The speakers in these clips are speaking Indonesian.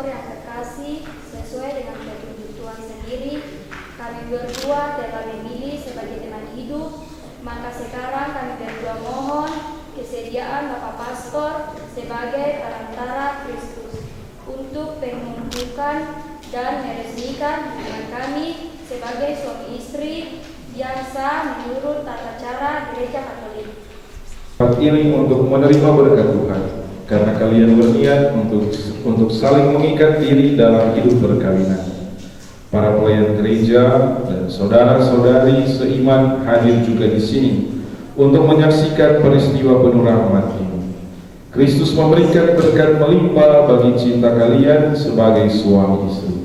pastor yang terkasih, sesuai dengan petunjuk Tuhan sendiri, kami berdua telah memilih sebagai teman hidup. Maka sekarang kami berdua mohon kesediaan Bapak Pastor sebagai perantara Kristus untuk menumbuhkan dan meresmikan hubungan kami sebagai suami istri yang sah menurut tata cara Gereja Katolik. Ini untuk menerima berkat Tuhan, karena kalian berniat untuk saling mengikat diri dalam hidup perkawinan. Para pelayan gereja dan saudara-saudari seiman hadir juga di sini untuk menyaksikan peristiwa penuh rahmat ini. Kristus memberikan berkat melimpah bagi cinta kalian sebagai suami istri.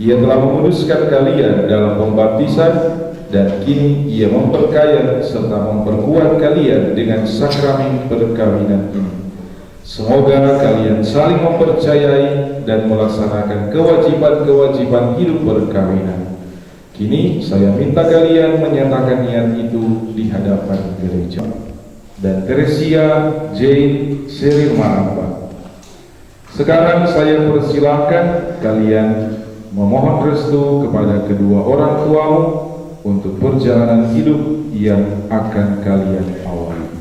Ia telah menguduskan kalian dalam pembaptisan, dan kini Ia memperkaya serta memperkuat kalian dengan sakramen perkawinan ini. Semoga kalian saling mempercayai dan melaksanakan kewajiban-kewajiban hidup perkawinan. Kini saya minta kalian menyatakan niat itu di hadapan gereja. Dan Teresia J. Seril Maramba. Sekarang saya persilahkan kalian memohon restu kepada kedua orang tuamu untuk perjalanan hidup yang akan kalian awali.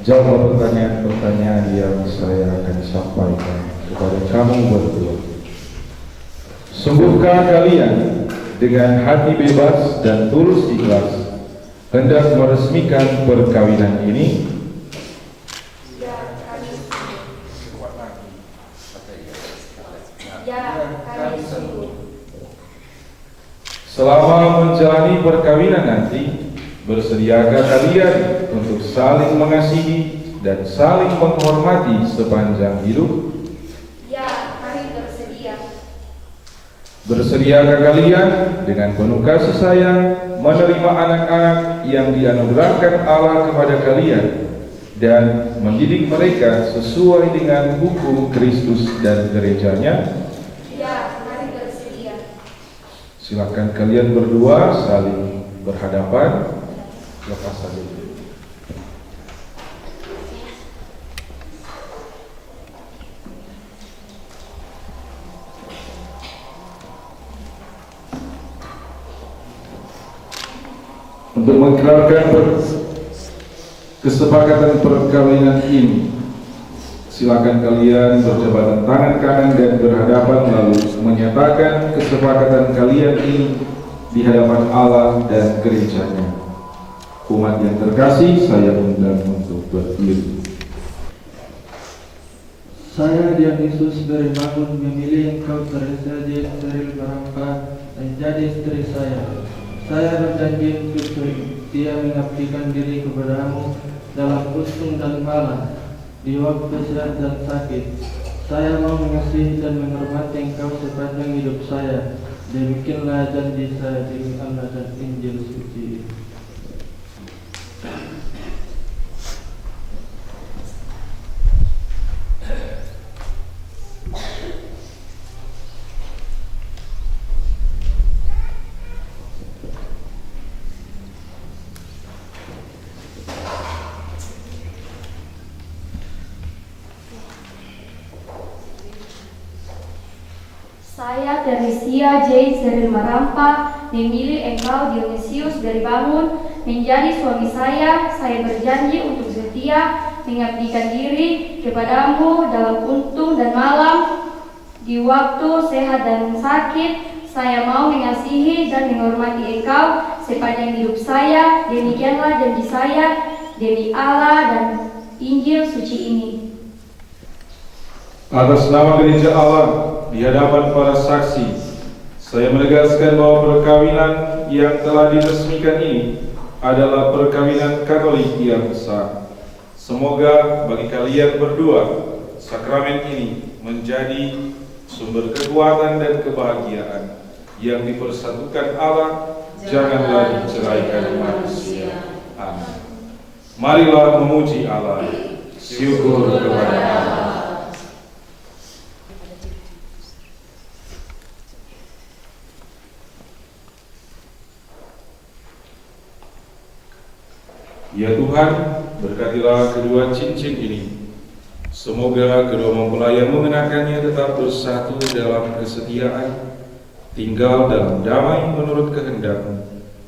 Jawab pertanyaan-pertanyaan yang saya akan sampaikan kepada kamu berdua. Sungguhkah kalian dengan hati bebas dan tulus ikhlas hendak meresmikan perkawinan ini? Ya, kami setuju. Selama menjalani perkawinan nanti, bersediakah kalian untuk saling mengasihi dan saling menghormati sepanjang hidup? Ya, kami bersedia. Bersediakah kalian dengan penuh kasih sayang menerima anak-anak yang dianugerahkan Allah kepada kalian dan mendidik mereka sesuai dengan hukum Kristus dan gerejanya? Ya, kami bersedia. Silakan kalian berdua saling berhadapan. Lepas saja. Untuk mengikrarkan kesepakatan perkawinan ini, silakan kalian berjabatan tangan kanan dan berhadapan lalu menyatakan kesepakatan kalian ini di hadapan Allah dan gerejanya. Umat yang terkasih, saya undang untuk berdiri. Saya, Dian Yesus Berimangun, memilih engkau Teresia J. Seril Maramba menjadi istri saya. Saya berjanji untuk setia mengabdikan diri kepadamu dalam usung dan malam, di waktu sehat dan sakit. Saya mau mengasihi dan menghormati engkau sepanjang hidup saya. Demikianlah janji saya demi Allah dan Injil suci. Saya Teresia J. Seril Marampa memilih engkau Dionysius Beribangun menjadi suami saya. Saya berjanji untuk setia mengabdikan diri kepadamu dalam untung dan malam, di waktu sehat dan sakit. Saya mau mengasihi dan menghormati engkau sepanjang hidup saya. Demikianlah janji saya demi Allah dan Injil suci ini. Atas nama Gereja Allah, di hadapan para saksi, saya menegaskan bahwa perkawinan yang telah diresmikan ini adalah perkawinan Katolik yang sah. Semoga bagi kalian berdua, sakramen ini menjadi sumber kekuatan dan kebahagiaan yang dipersatukan Allah, janganlah diceraikan manusia. Amin. Marilah memuji Allah. Syukur kepada Allah. Ya Tuhan, berkatilah kedua cincin ini. Semoga kedua mempelai yang mengenakannya tetap bersatu dalam kesetiaan, tinggal dalam damai menurut kehendak,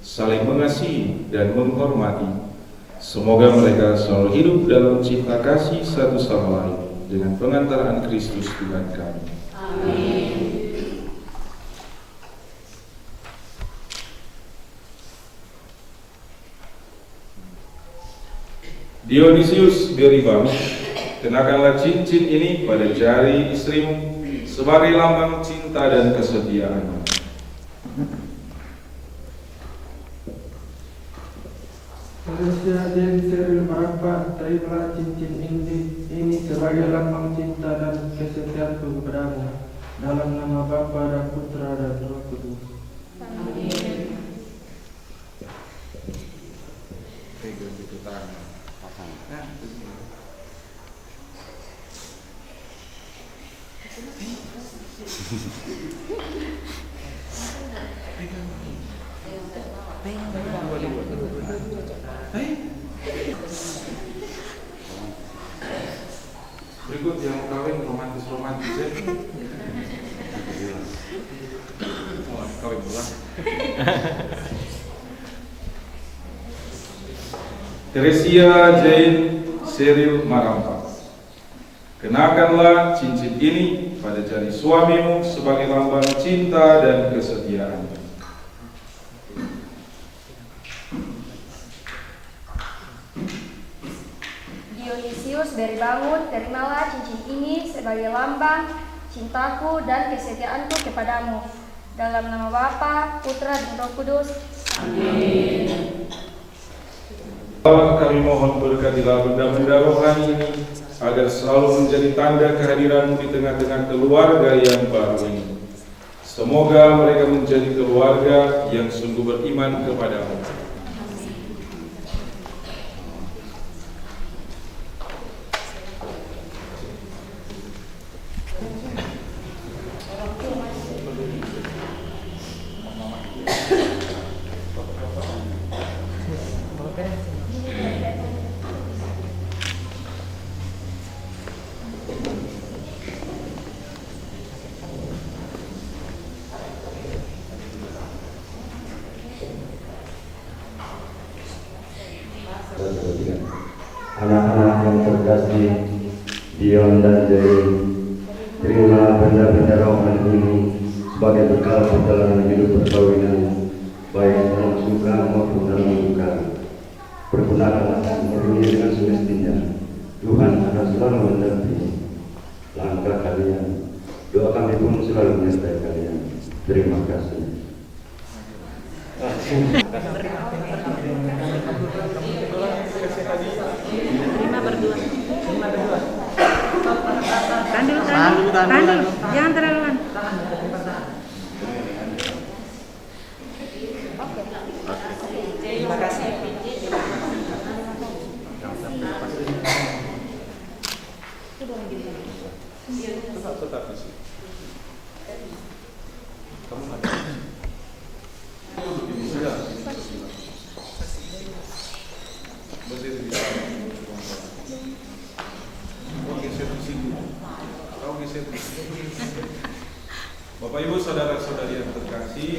saling mengasihi dan menghormati. Semoga mereka selalu hidup dalam cinta kasih satu sama lain dengan pengantaran Kristus Tuhan kami. Amin. Dionysius Beribangun, kenakanlah cincin ini pada jari istrimu sebagai lambang cinta dan kesetiaan. Teresia J. Seril Marampa, terimalah cincin ini sebagai lambang cinta dan kesetiaanku kepadamu, dalam nama Bapa dan Putra dan Roh Kudus. Amin. Berikut yang kawin romantis ya. Kawin pulang. Teresia Jane Seril Marampa, kenakanlah cincin ini pada jari suamimu sebagai lambang cinta dan kesetiaan. Dionysius Beribangun, terimalah cincin ini sebagai lambang cintaku dan kesetiaanku kepadamu, dalam nama Bapa, Putra dan Roh Kudus. Amin. Kami mohon berkatilah benda-benda rohani ini agar selalu menjadi tanda kehadiranmu di tengah-tengah keluarga yang baru ini. Semoga mereka menjadi keluarga yang sungguh beriman kepadamu. Anak-anak yang terkasih, Dion dan Jerry, terima benda-benda rohani ini sebagai bekal perjalanan hidup perkawinan, baik dalam suka maupun dalam duka. Pergunakanlah semuanya dengan semestinya. Tuhan akan selalu mendampingi langkah kalian. Doa kami pun selalu menyertai kalian. Terima kasih. Terima berdua. Tahan dulu. Jangan terlaluan. Terima kasih. Tetap di sini. Kamu ada. Ini sudah. Berdiri di sana. Oke, saya di sini. Kau geser di sini. Bapak Ibu saudara-saudari yang terkasih,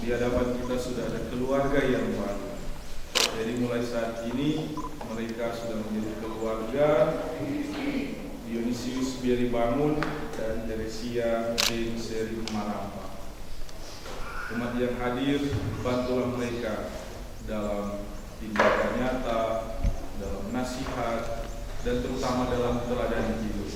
di hadapan kita sudah ada keluarga yang baru. Jadi mulai saat ini mereka sudah menjadi keluarga. Dionysius Biari Bangun dan Teresia Jane Seri Marapa. Umat yang hadir, bantulah mereka dalam tindakan nyata, dalam nasihat, dan terutama dalam teladan hidup.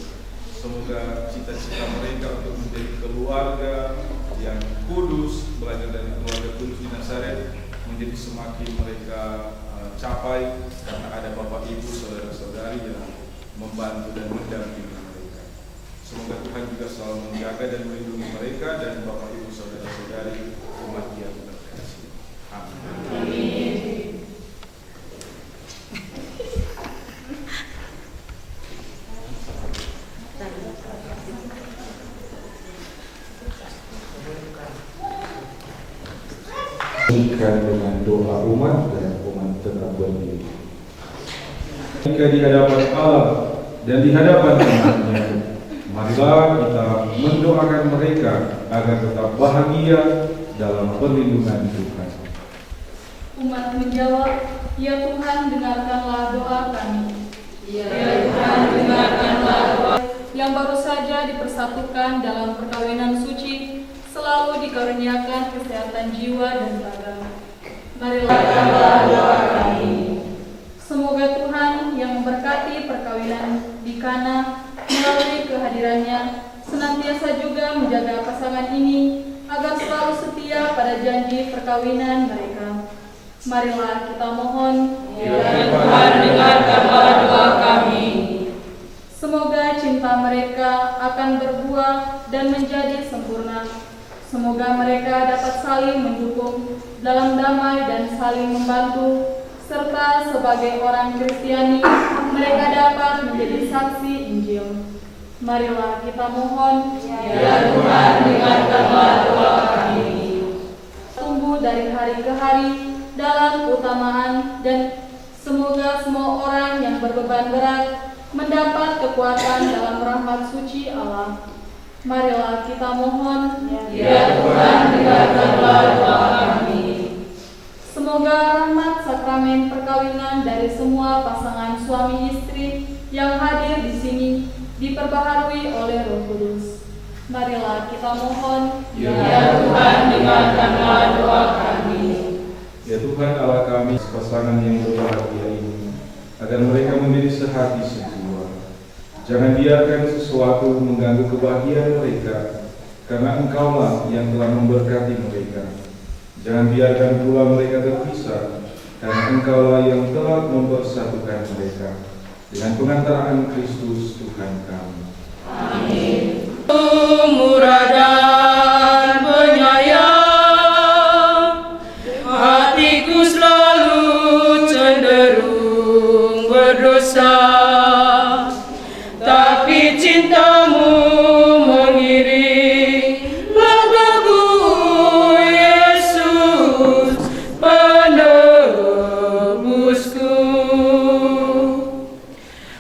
Semoga cita-cita mereka untuk menjadi keluarga yang kudus, belajar dari keluarga kudus di Nazaret, menjadi semakin mereka capai karena ada Bapak Ibu saudara-saudari yang membantu dan mendampingi mereka. Semoga Tuhan juga selalu menjaga dan melindungi mereka dan Bapak Ibu saudara-saudari umat yang terkasih. Amin. Ikan dengan doa umat dan umat tetap berdiri. Jika di hadapan Allah dan di hadapan umatnya, marilah kita mendoakan mereka agar tetap bahagia dalam perlindungan Tuhan. Umat menjawab, "Ya Tuhan, dengarkanlah doa kami." Ya Tuhan, dengarkanlah doa yang baru saja dipersatukan dalam perkawinan suci, selalu dikaruniakan kesehatan jiwa dan raga. Marilah doa kami. Semoga Tuhan yang memberkati perkawinan di Kana melalui kehadirannya senantiasa juga menjaga pasangan ini agar selalu setia pada janji perkawinan mereka. Marilah kita mohon, Ya Tuhan, dengarkanlah doa kami. semoga cinta mereka akan berbuah dan menjadi sempurna. Semoga mereka dapat saling mendukung dalam damai dan saling membantu, serta sebagai orang Kristiani mereka dapat menjadi saksi Injil. Marilah kita mohon, Ya Tuhan, dengarkanlah doa kami. tumbuh dari hari ke hari dalam keutamaan, dan semoga semua orang yang berbeban berat mendapat kekuatan dalam rahmat suci Allah. Marilah kita mohon, Ya Tuhan, dengarkanlah doa kami. semoga rahmat sakramen perkawinan dari semua pasangan suami istri yang hadir di sini diperbaharui oleh Roh Kudus. Marilah kita mohon, Ya Tuhan, dengarkanlah doa kami. Ya Tuhan Allah kami, pasangan yang berbahagia ini, agar mereka menjadi sehati sejiwa. Jangan biarkan sesuatu mengganggu kebahagiaan mereka, karena Engkaulah yang telah memberkati mereka. Jangan biarkan pula mereka terpisah, karena Engkaulah yang telah mempersatukan mereka dengan pengantaraan Kristus Tuhan kami. Amin. Murah dan penyayang, hatiku selalu cenderung berdosa, tapi cintamu mengiring langkahku, Yesus penebusku.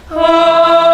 Haleluya.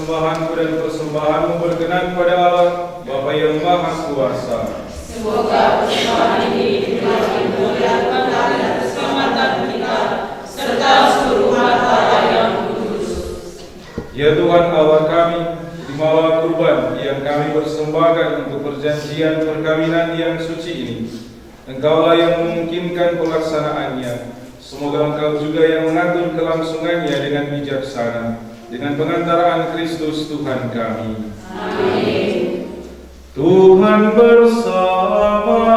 persembahanku dan persembahanmu berkenan pada Allah, Bapa yang Maha Kuasa. Semoga persembahan ini diterima dimuliakan dan keselamatan kita, serta seluruh umat Allah yang kudus. Ya Tuhan Allah kami, terimalah kurban yang kami persembahkan untuk perjanjian perkawinan yang suci ini. Engkaulah yang memungkinkan pelaksanaannya. Semoga Engkau juga yang mengatur kelangsungannya dengan bijaksana, dengan pengantaraan Kristus Tuhan kami. Amin. Tuhan bersamamu.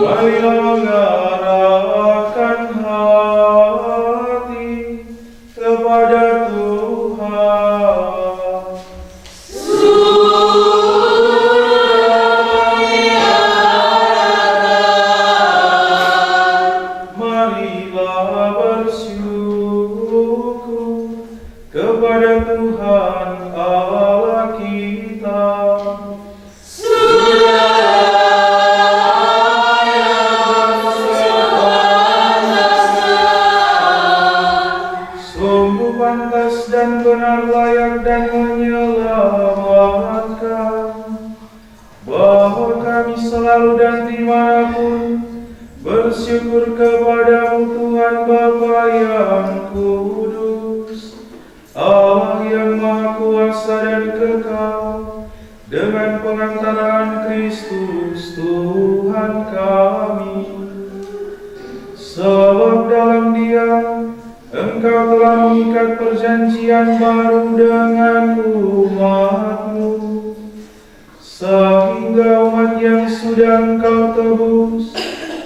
Marilah mengarahkan hati kepada Tuhan. Marilah bersyukur kepada Tuhan Allah kita. Sungguh pantas dan benar, layak dan menyelamatkan, bahwa kami selalu dan dimanapun bersyukur kepadamu Tuhan Bapa yang kudus, Allah yang Maha Kuasa dan kekal, dengan pengantaraan Kristus Tuhan kami. Sebab dalam Dia Engkau telah mengikat perjanjian baru dengan umat-Mu, sehingga umat yang sudah Engkau tebus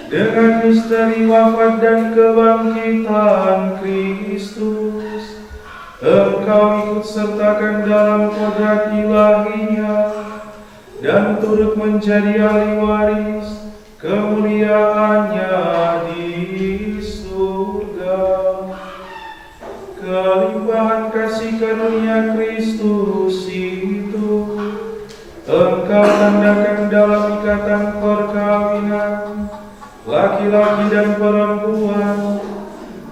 dengan misteri wafat dan kebangkitan Kristus, Engkau ikut sertakan dalam kodrat ilahi-Nya dan turut menjadi ahli waris kemuliaan-Nya di surga. Kelimpahan kasih karunia Kristus itu Engkau tandakan dalam ikatan perkawinan laki-laki dan perempuan,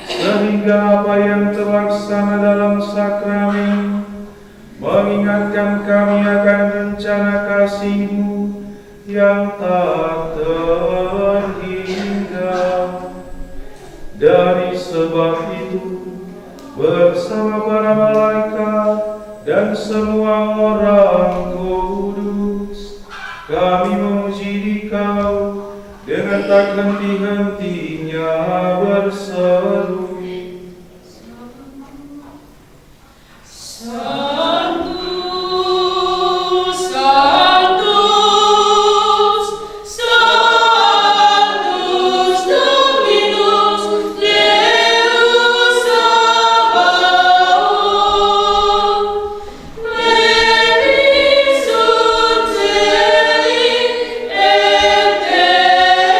sehingga apa yang terlaksana dalam sakramen mengingatkan kami akan rencana kasih-Mu yang tak terhingga. Dari sebab itu, bersama para malaikat dan semua orang kudus, kami memuji Dikau dengan tak henti-hentinya berseru, Sanctus, Sanctus, Sanctus Dominus Deus Sabaoth, plenius sunt celi et terra,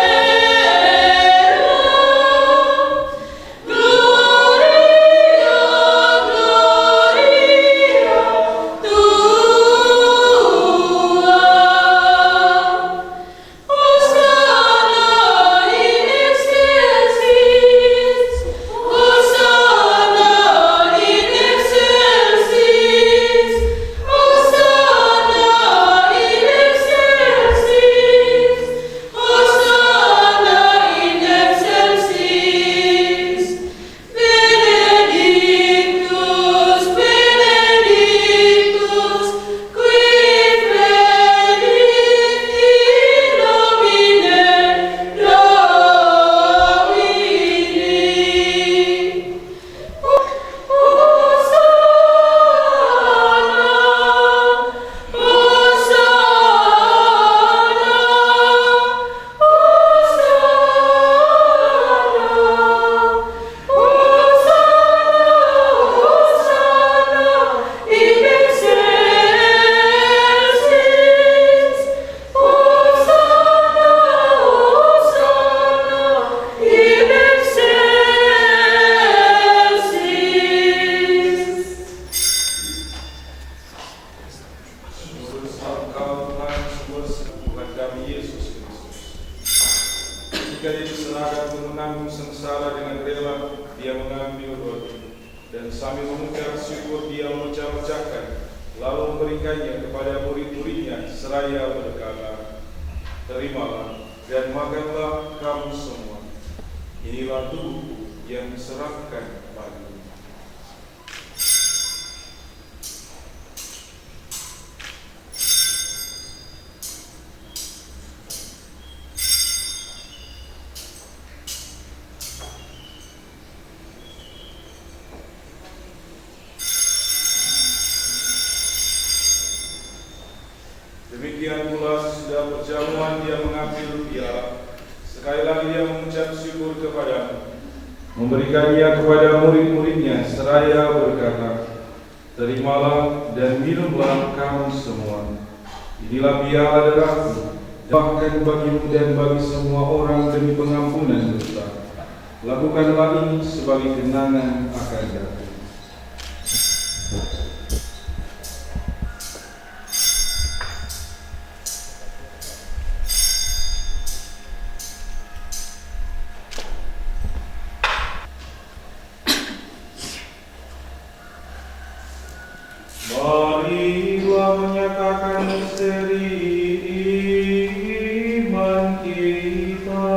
ketika dia diserahkan untuk menanggung sengsara dengan rela, dia mengambil roti dan sambil mengucap syukur dia memecah-mecahkan, lalu memberikannya kepada murid-muridnya seraya berkata, "Terimalah dan makanlah kamu semua. Inilah tubuhku yang diserahkan bagimu." Demikian pula sesudah perjamuan dia mengambil piala. Sekali lagi dia mengucap syukur kepadamu, memberikannya kepada murid-muridnya seraya berkata, "Terimalah dan minumlah kamu semua. Inilah piala darahku, bahkan bagimu dan bagi semua orang demi pengampunan dosa. Lakukanlah ini sebagai kenangan akan aku." Marilah menyatakan misteri iman kita.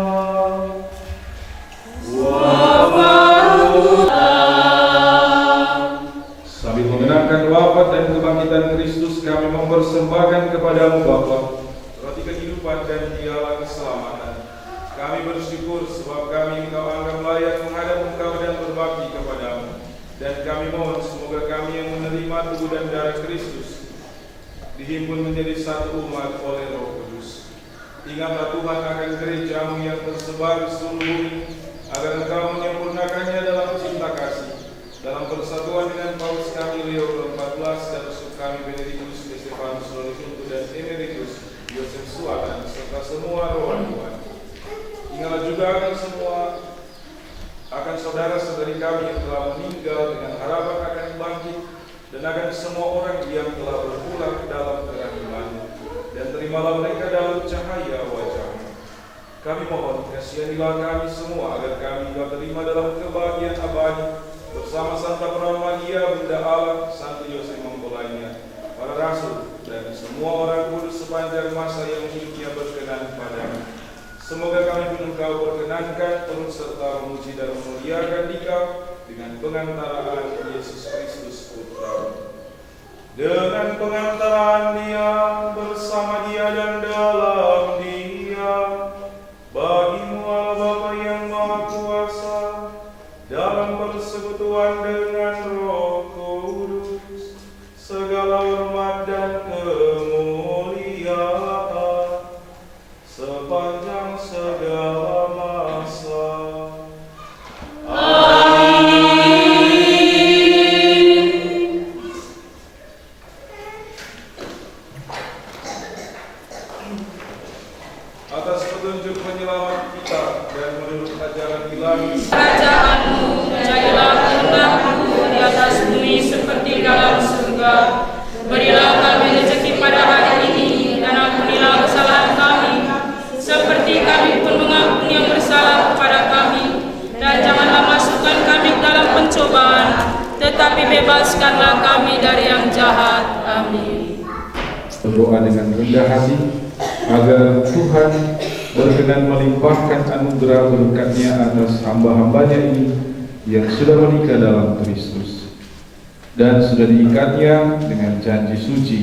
Sambil mengenangkan wafat dan kebangkitan Kristus, kami mempersembahkan kepadamu Bapa roti kehidupan dan piala keselamatan. Kami bersyukur sebab kami Engkau anggap layak menghadap Engkau dan berbakti kepadamu. Dan kami mohon semoga kami yang menerima tubuh dan darah Kristus dihimpun menjadi satu umat oleh Roh Kudus. Ingatlah Tuhan akan gereja-Mu yang tersebar di seluruh bumi, agar Engkau menyempurnakannya dalam cinta kasih, dalam persatuan dengan Paus kami Leo ke-14 dan uskup kami Benedictus Stefanus Lollius dan Emeritus Yosef Suatan serta semua rohan Tuhan. Ingatlah juga akan saudara-saudari kami yang telah meninggal dengan harapan akan bangkit, dan akan semua orang yang telah berpulang dalam terang iman, dan terimalah mereka dalam cahaya wajah-Mu. Kami mohon kasihanilah kami semua agar kami dapat terima dalam kebahagiaan abadi bersama Santa Maria Bunda Allah, Santo Yosef mempelainya, para rasul dan semua orang kudus sepanjang masa yang hidupnya berkenan padamu. Semoga kami pun Engkau perkenankan turut serta memuji dan memuliakan Dikau dengan pengantaraan Yesus Kristus Putra. Dengan pengantaraan Dia, bersama Dia dan dalam Dia, bagi-Mu Allah Bapa yang Maha Kuasa, dalam persekutuan dengan Roh Kudus, segala hormat dan kemuliaan sepanjang segala masa. Amin. Atas petunjuk penyelamat kita dan menurut ajaran ilahi, Kerajaan-Mu, jadilah kehendak-Mu di atas bumi seperti dalam surga. Berilah kami rezeki pada hari ini, dan ampunilah kesalahan kami, seperti kami pun mengampuni yang bersalah kepada kami. Dan janganlah masukkan kami dalam pencobaan, tetapi bebaskanlah kami dari yang jahat. Amin. berdoa dengan rendah hati agar Tuhan berkenan melimpahkan anugerah berkat-Nya atas hamba-hambanya ini yang sudah menikah dalam Kristus dan sudah diikatnya dengan janji suci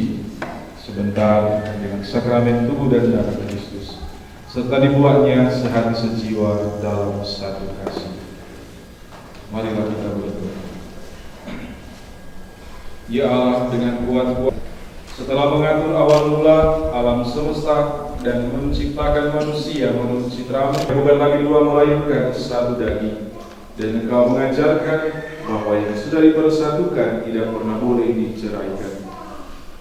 sebentar dengan sakramen tubuh dan darah Kristus, serta dibuatnya sehati sejiwa dalam satu kasih. Marilah kita berdoa. Ya Allah, dengan kuat setelah mengatur awal mula alam semesta dan menciptakan manusia menurut citra-Mu, bukan lagi dua melahirkan satu daging, dan Engkau mengajarkan bahwa yang sudah dipersatukan tidak pernah boleh diceraikan.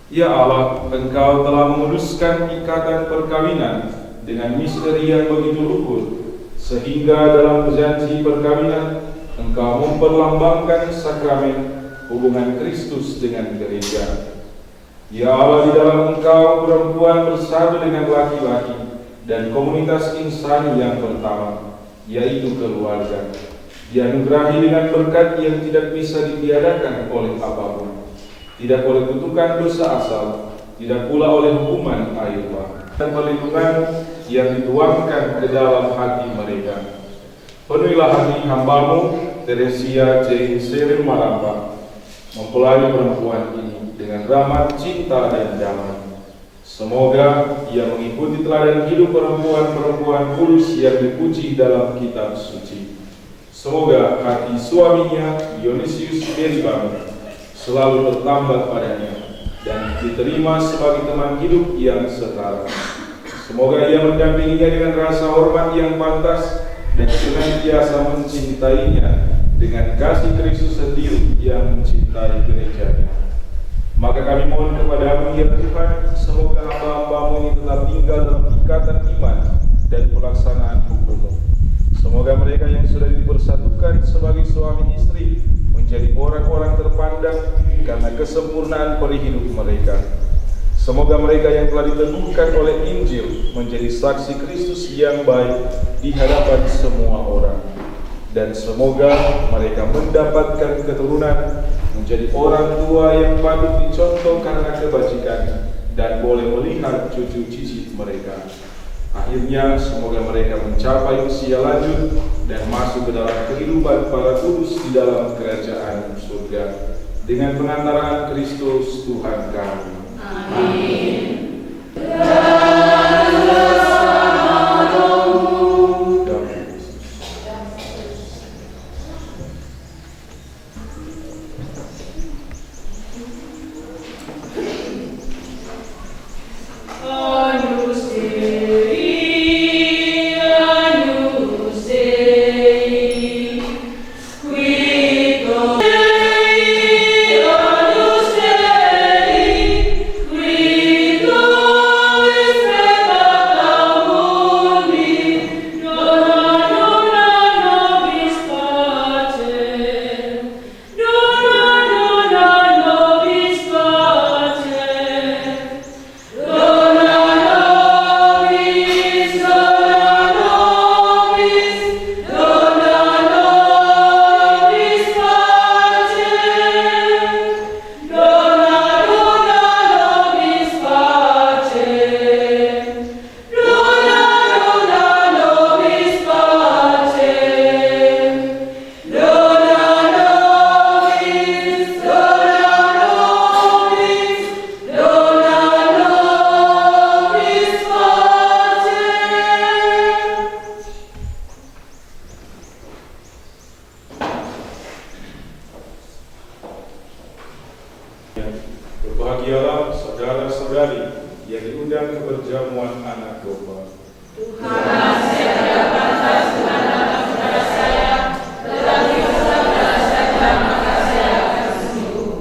Ya Allah, Engkau telah menguduskan ikatan perkawinan dengan misteri yang begitu luhur, sehingga dalam janji perkawinan Engkau memperlambangkan sakramen hubungan Kristus dengan gereja. Ya Allah, di dalam Engkau perempuan bersatu dengan laki-laki dan komunitas insani yang pertama, yaitu keluarga, dianugerahi dengan berkat yang tidak bisa ditiadakan oleh apapun, tidak oleh kutukan dosa asal, tidak pula oleh hukuman air bah, dan perlindungan yang dituangkan ke dalam hati mereka. Penuhilah hati hambamu, Teresia J. Seril Maramba, mempelai perempuan ini dengan rahmat, cinta, dan damai. Semoga ia mengikuti teladan hidup perempuan-perempuan kudus yang dipuji dalam kitab suci. Semoga hati suaminya, Dionysius Berbang, selalu bertambah padanya dan diterima sebagai teman hidup yang setara. Semoga ia mendampinginya dengan rasa hormat yang pantas dan senantiasa mencintainya dengan kasih Kristus sendiri yang mencintai gerejanya. Maka kami mohon kepadamu ya Tuhan, semoga hamba-hambamu ini tetap tinggal dalam ikatan iman dan pelaksanaan hukum-Mu. Semoga mereka yang sudah dipersatukan sebagai suami istri menjadi orang-orang terpandang karena kesempurnaan perihidup mereka. Semoga mereka yang telah diteguhkan oleh Injil menjadi saksi Kristus yang baik di hadapan semua orang. Dan semoga mereka mendapatkan keturunan menjadi orang tua yang patut dicontoh karena kebajikan dan boleh melihat cucu cicit mereka. Akhirnya semoga mereka mencapai usia lanjut dan masuk ke dalam kehidupan para kudus di dalam kerajaan surga dengan pengantaraan Kristus Tuhan kami. Amin. Berbahagialah saudara-saudari yang diundang ke perjamuan anak domba. Tuhan, saya tidak pantas mengenalkan saudara saya, tetapi saudara saja maka saya akan sembuh.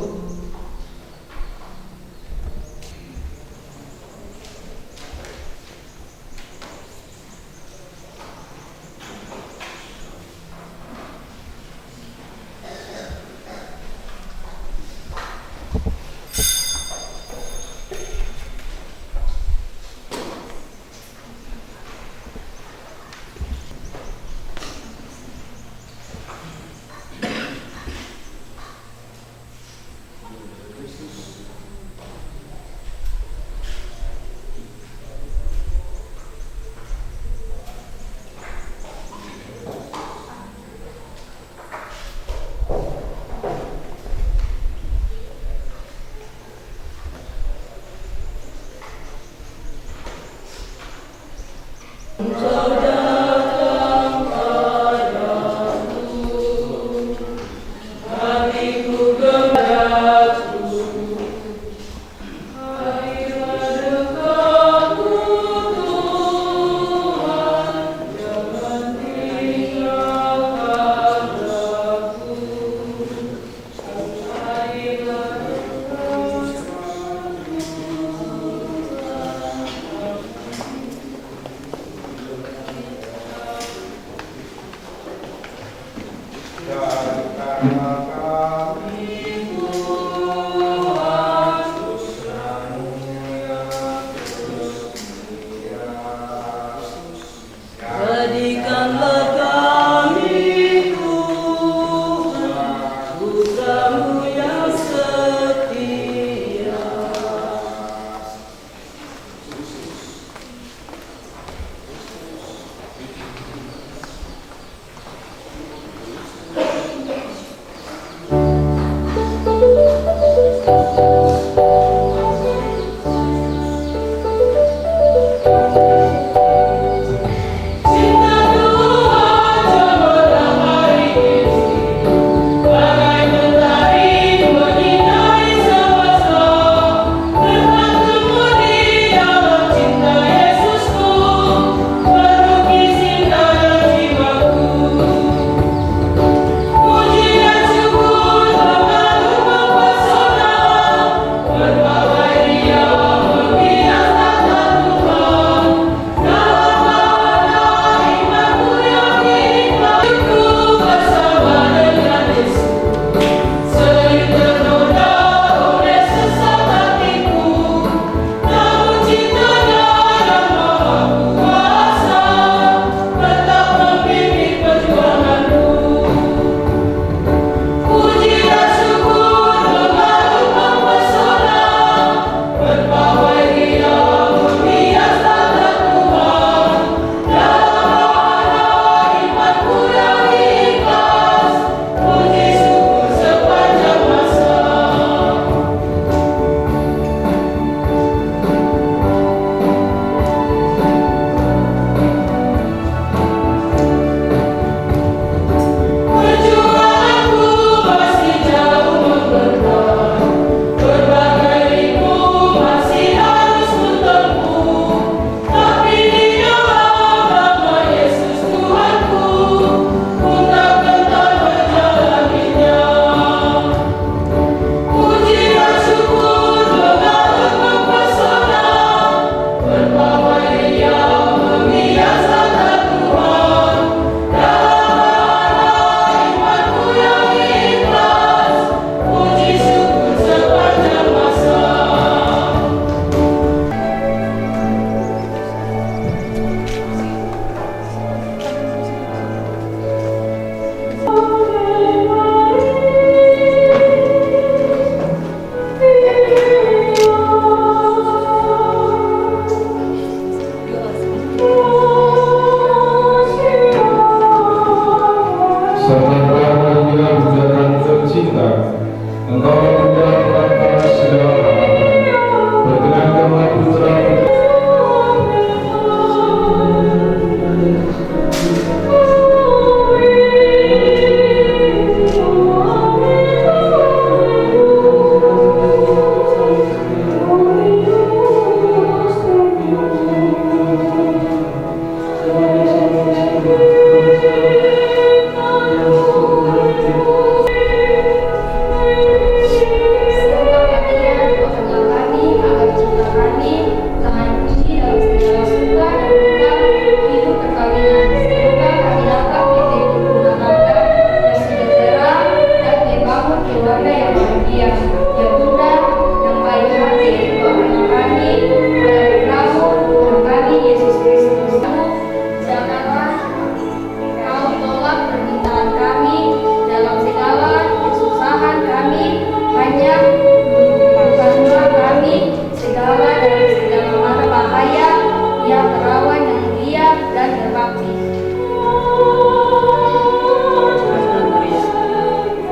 berbakti.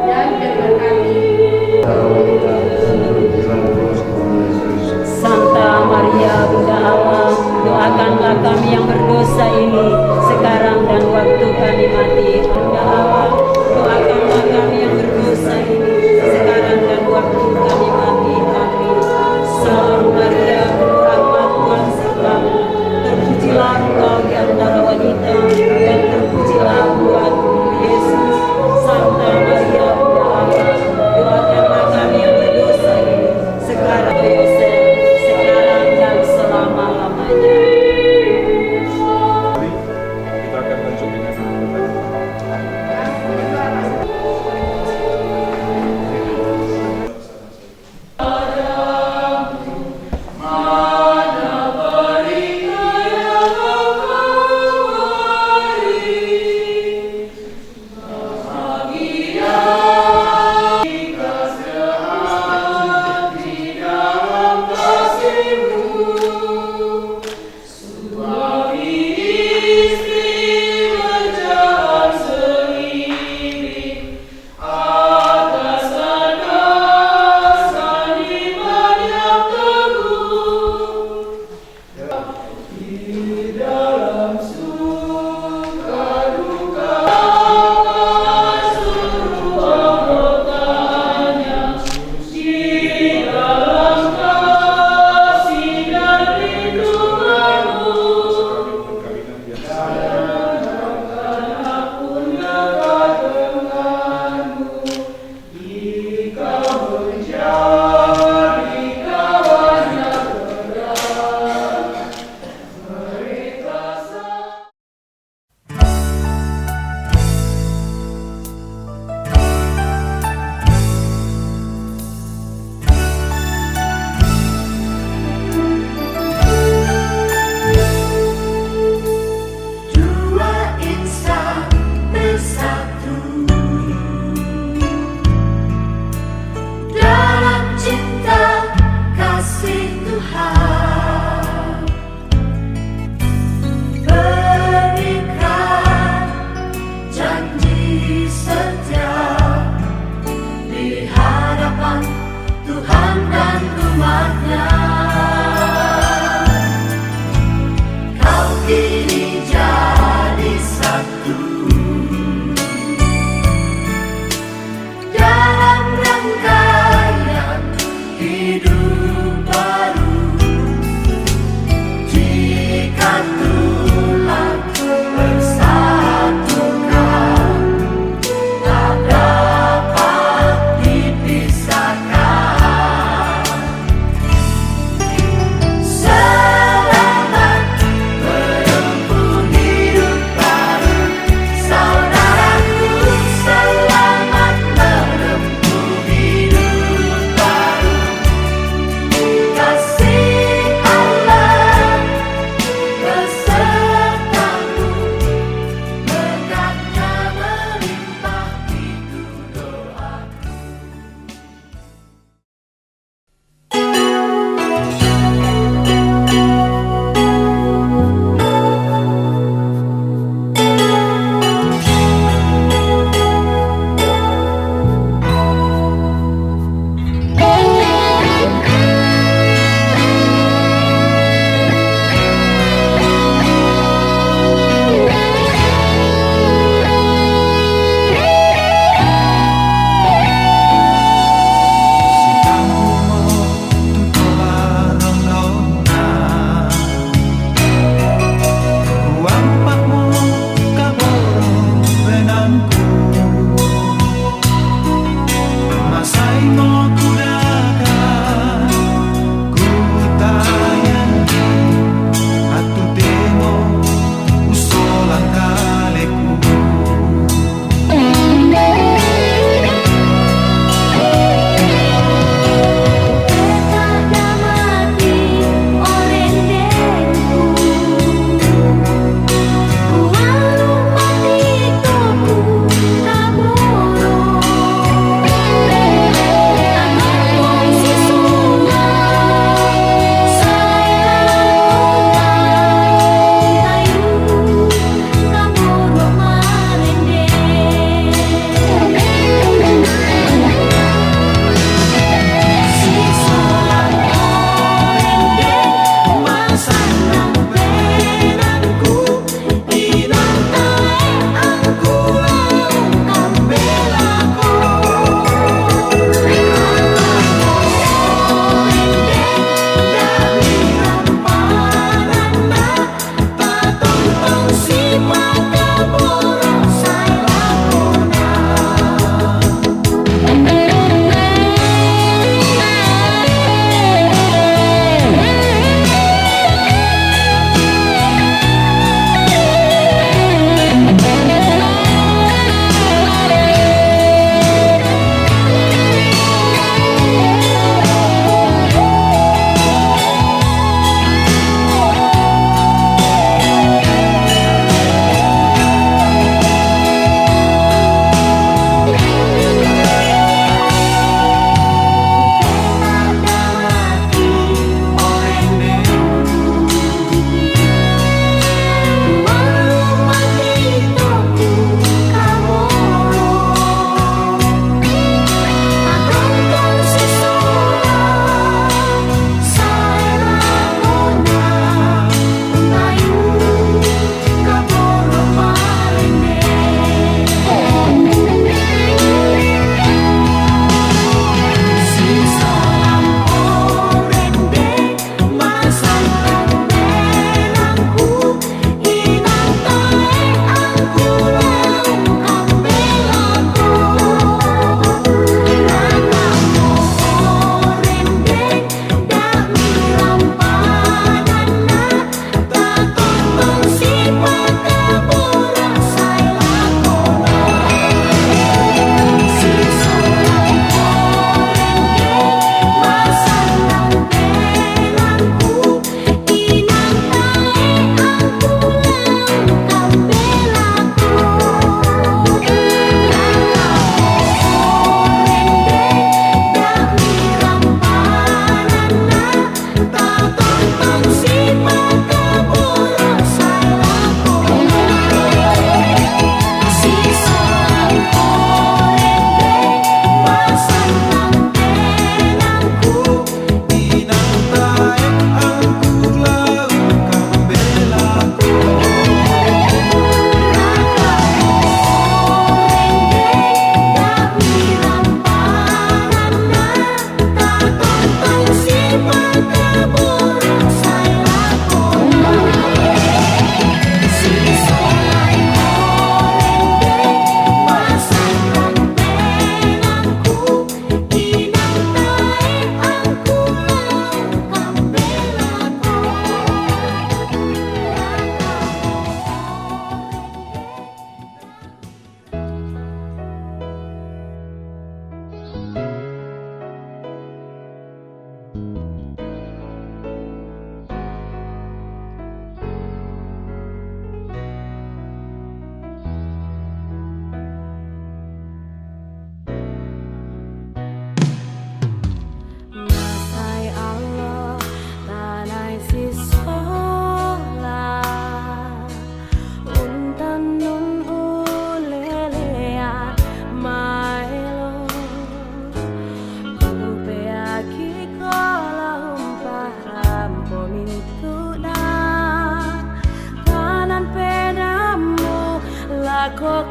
Dan terberkati Santa Maria Bunda Allah, doakanlah kami yang berdosa ini sekarang dan waktu kami mati. Bunda Allah, doakanlah kami yang berdosa ini sekarang dan waktu kami mati. Amin. Salam Maria, penuh rahmat, Tuhan sertamu. Terpujilah engkau di antara wanita, dan terpujilah buahmu Yesus. Santa Maria Bunda Allah, doakanlah kami yang berdosa ini sekarang Yosef, sekarang dan selama-lamanya. Kita akan lanjut dengan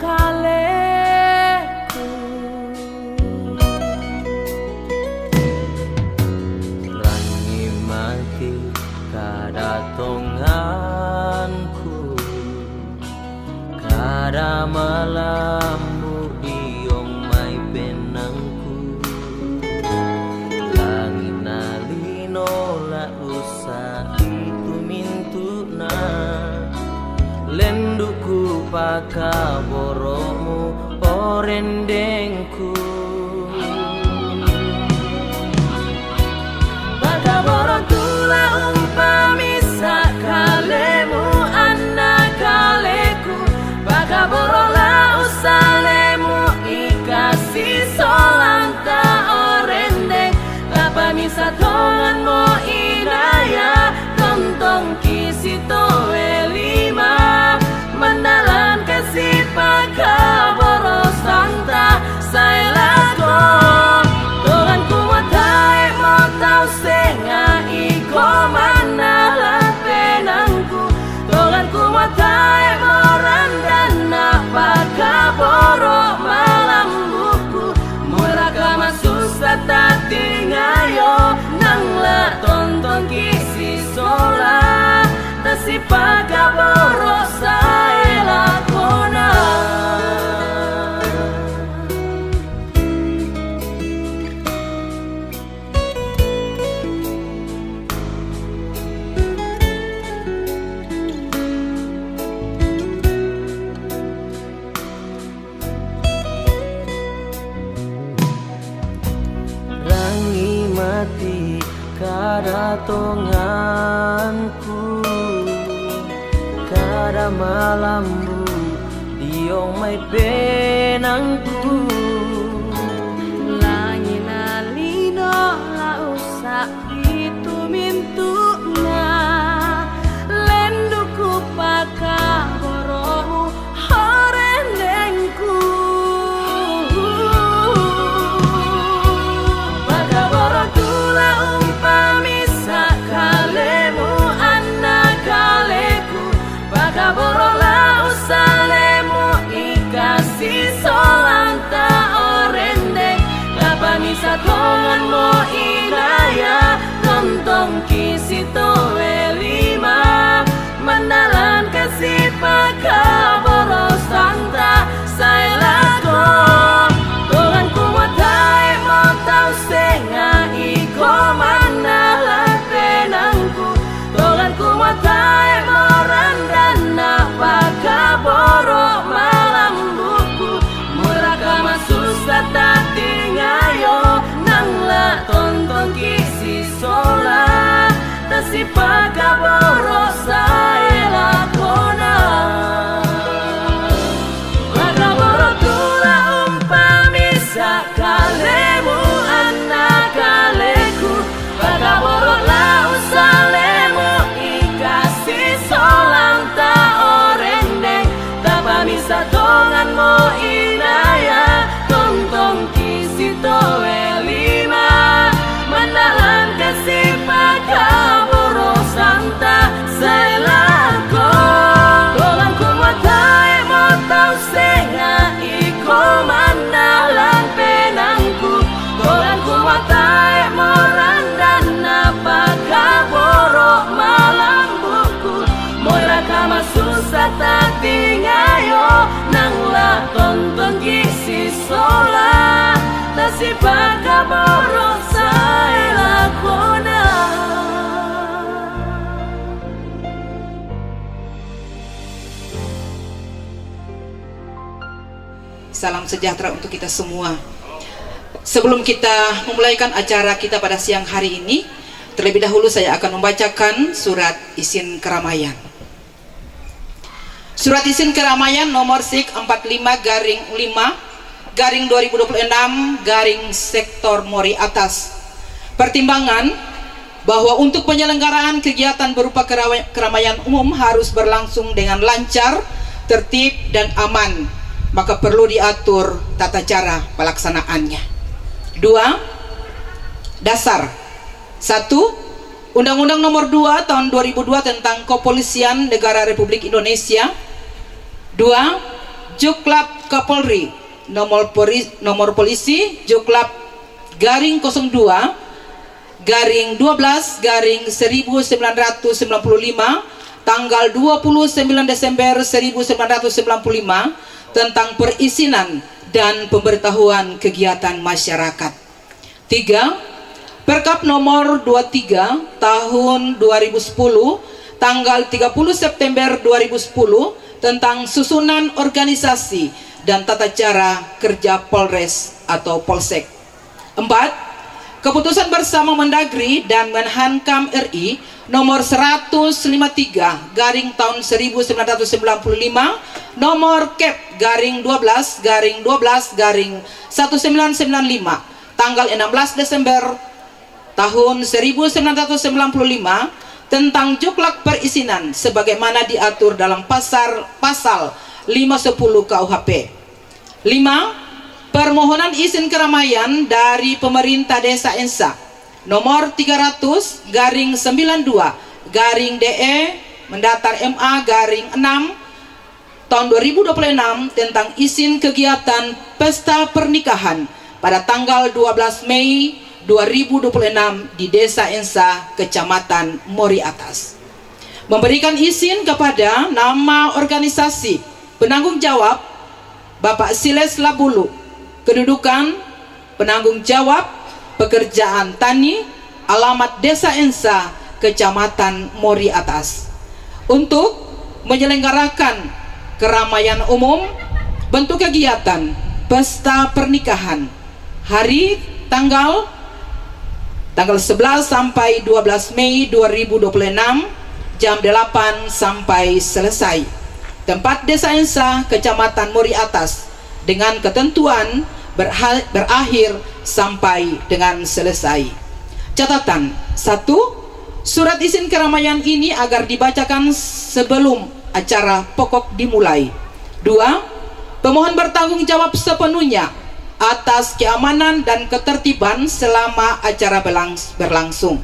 kaleku rangi mati kadatonganku kada malammu diong mai penangku langit nalino la usah itu mintuna lenduku pakaboromu orendengku pakaboro tula umpami sakalemu anak kaleku pakaboro la usalemu ikasi solanta orendeng lapamisa tongan mo inaya tontong kisito elima mandalan kasih pakaboro santa sailako Tuhan kuatai mo tau senga iko manalan penangku Tuhan kuatai mo randana pakaboro malam buku muraka masusah tati ngayo nangla tonton kisi sola tasi pakaboro sailakona rangi mati kadatonganku kada malammu diong mai penangku langit nalino la usah itu mintuna lenduku pakaboromu horendengku pakaboro tula umpami sakalemu anak kaleku pakaboro la usalemu ikasi solanta orendeng lapamisa tongan mo inaya tontong kisito elima mandalan kasih pakaboro santa sailako Tuhan kuatai mo tau senga iko manalan penangku Tuhan kuatai mo randana pakaboro malam buku muraka masusah tati ngayo nangla tonton kisi sola tasi pakaboro sailakona pakaboro tula umpami sakalemu anak kaleku pakaboro la usalemu ikasi solanta orendeng tapamisa tongan mo inaya tontong kisito elima mandalan kasih pakaboro santa sailako Tuhan kuatai mo tau senga iko mandalan penangku Tuhan kuatai mo randana pakaboro malam buku moiraka masusah tati ngayo nangla tonton kisi sola tasi pakaboro sailakona Salam sejahtera untuk kita semua. Sebelum kita memulaikan acara kita pada siang hari ini, terlebih dahulu saya akan membacakan surat izin keramaian. Surat izin keramaian nomor SIK 45-5/2026 sektor Mori Atas. Pertimbangan bahwa untuk penyelenggaraan kegiatan berupa keramaian umum harus berlangsung dengan lancar, tertib dan aman, maka perlu diatur tata cara pelaksanaannya. 2. Dasar 1. Undang-Undang Nomor 2 Tahun 2002 tentang Kepolisian Negara Republik Indonesia. 2. Juklap Kapolri nomor polisi Juklap garing 02 garing 12 garing 1995 tanggal 29 Desember 1995 tentang perizinan dan pemberitahuan kegiatan masyarakat. 3. Perkap nomor 23 tahun 2010 tanggal 30 September 2010 tentang susunan organisasi dan tata cara kerja Polres atau Polsek. 4. Keputusan bersama Mendagri dan Menhankam RI nomor 153 garing tahun 1995 nomor Kep garing 12 garing 1995 tanggal 16 Desember tahun 1995 tentang juklak perizinan sebagaimana diatur dalam pasal 510 KUHP. 5. Permohonan izin keramaian dari pemerintah Desa Ensa nomor 300 garing 92 garing DE mendatar MA garing 6 tahun 2026 tentang izin kegiatan pesta pernikahan pada tanggal 12 Mei 2026 di Desa Ensa, Kecamatan Mori Atas. Memberikan izin kepada nama organisasi penanggung jawab Bapak Siles Labulu, kedudukan penanggung jawab pekerjaan tani, alamat Desa Ensa, Kecamatan Mori Atas, untuk menyelenggarakan keramaian umum bentuk kegiatan pesta pernikahan hari tanggal 11 sampai 12 Mei 2026 jam 8 sampai selesai. Tempat Desa Ensa, Kecamatan Mori Atas dengan ketentuan berakhir sampai dengan selesai. Catatan 1. Surat izin keramaian ini agar dibacakan sebelum acara pokok dimulai. 2. Pemohon bertanggung jawab sepenuhnya atas keamanan dan ketertiban selama acara berlangsung.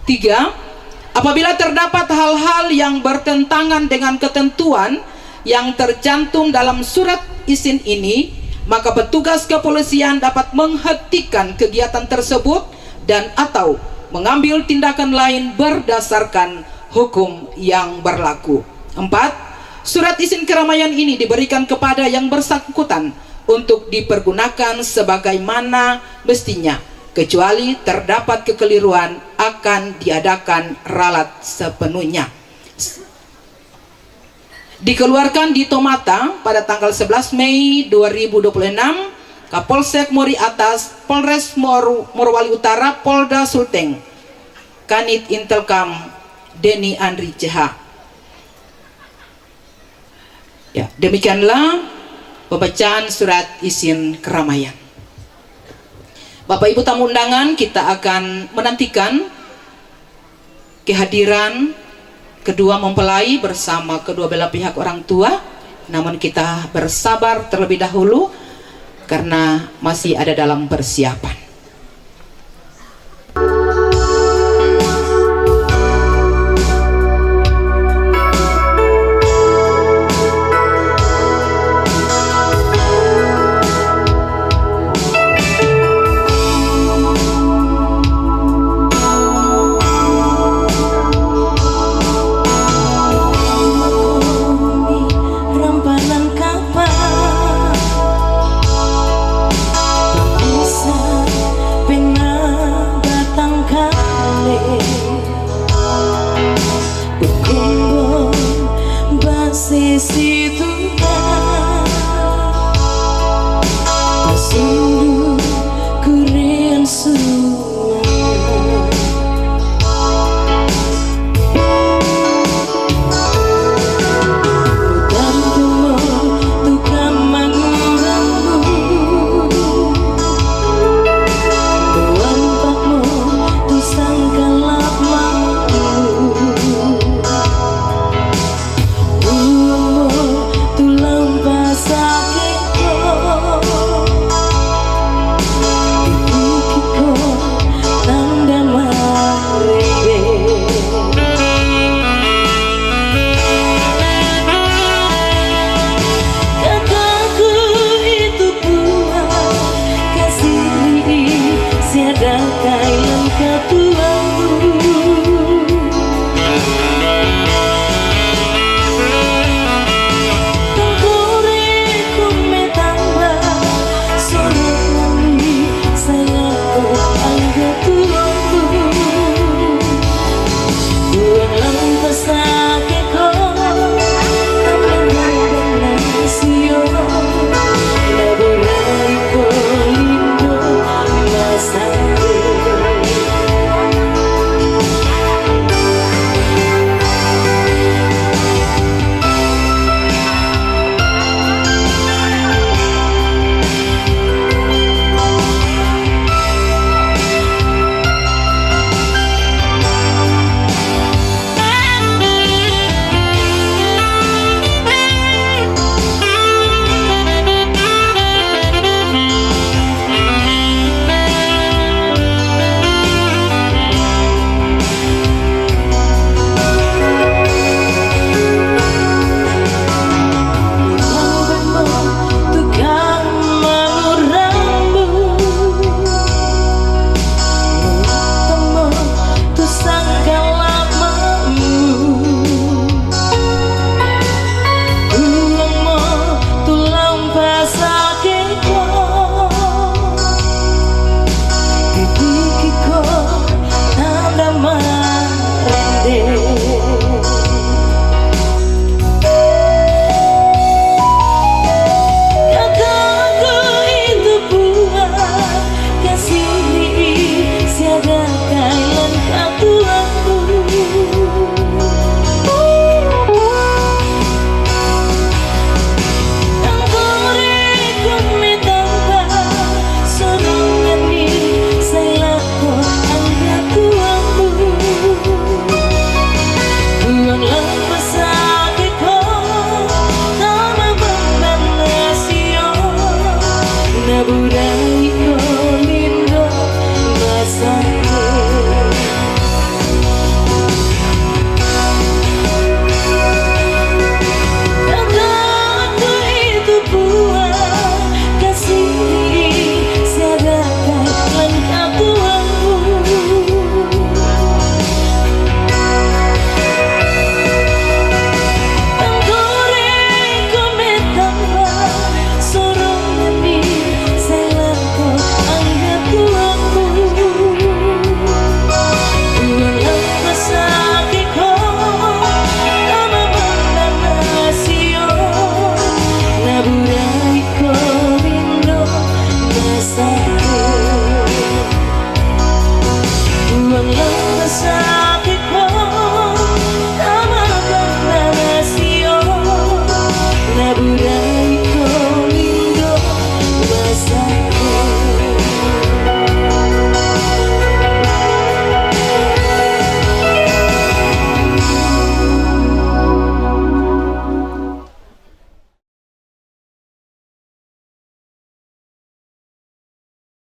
3. Apabila terdapat hal-hal yang bertentangan dengan ketentuan yang tercantum dalam surat izin ini, maka petugas kepolisian dapat menghentikan kegiatan tersebut dan atau mengambil tindakan lain berdasarkan hukum yang berlaku. 4. Surat izin keramaian ini diberikan kepada yang bersangkutan untuk dipergunakan sebagaimana mestinya, kecuali terdapat kekeliruan akan diadakan ralat sepenuhnya. Dikeluarkan di Tomata pada tanggal 11 Mei 2026, Kapolsek Mori Atas, Polres Morowali Utara, Polda Sulteng, Kanit Intelkam Denny Andri CH. Ya, demikianlah pembacaan surat izin keramaian. Bapak Ibu tamu undangan, kita akan menantikan kehadiran kedua mempelai bersama kedua belah pihak orang tua. Namun kita bersabar terlebih dahulu karena masih ada dalam persiapan.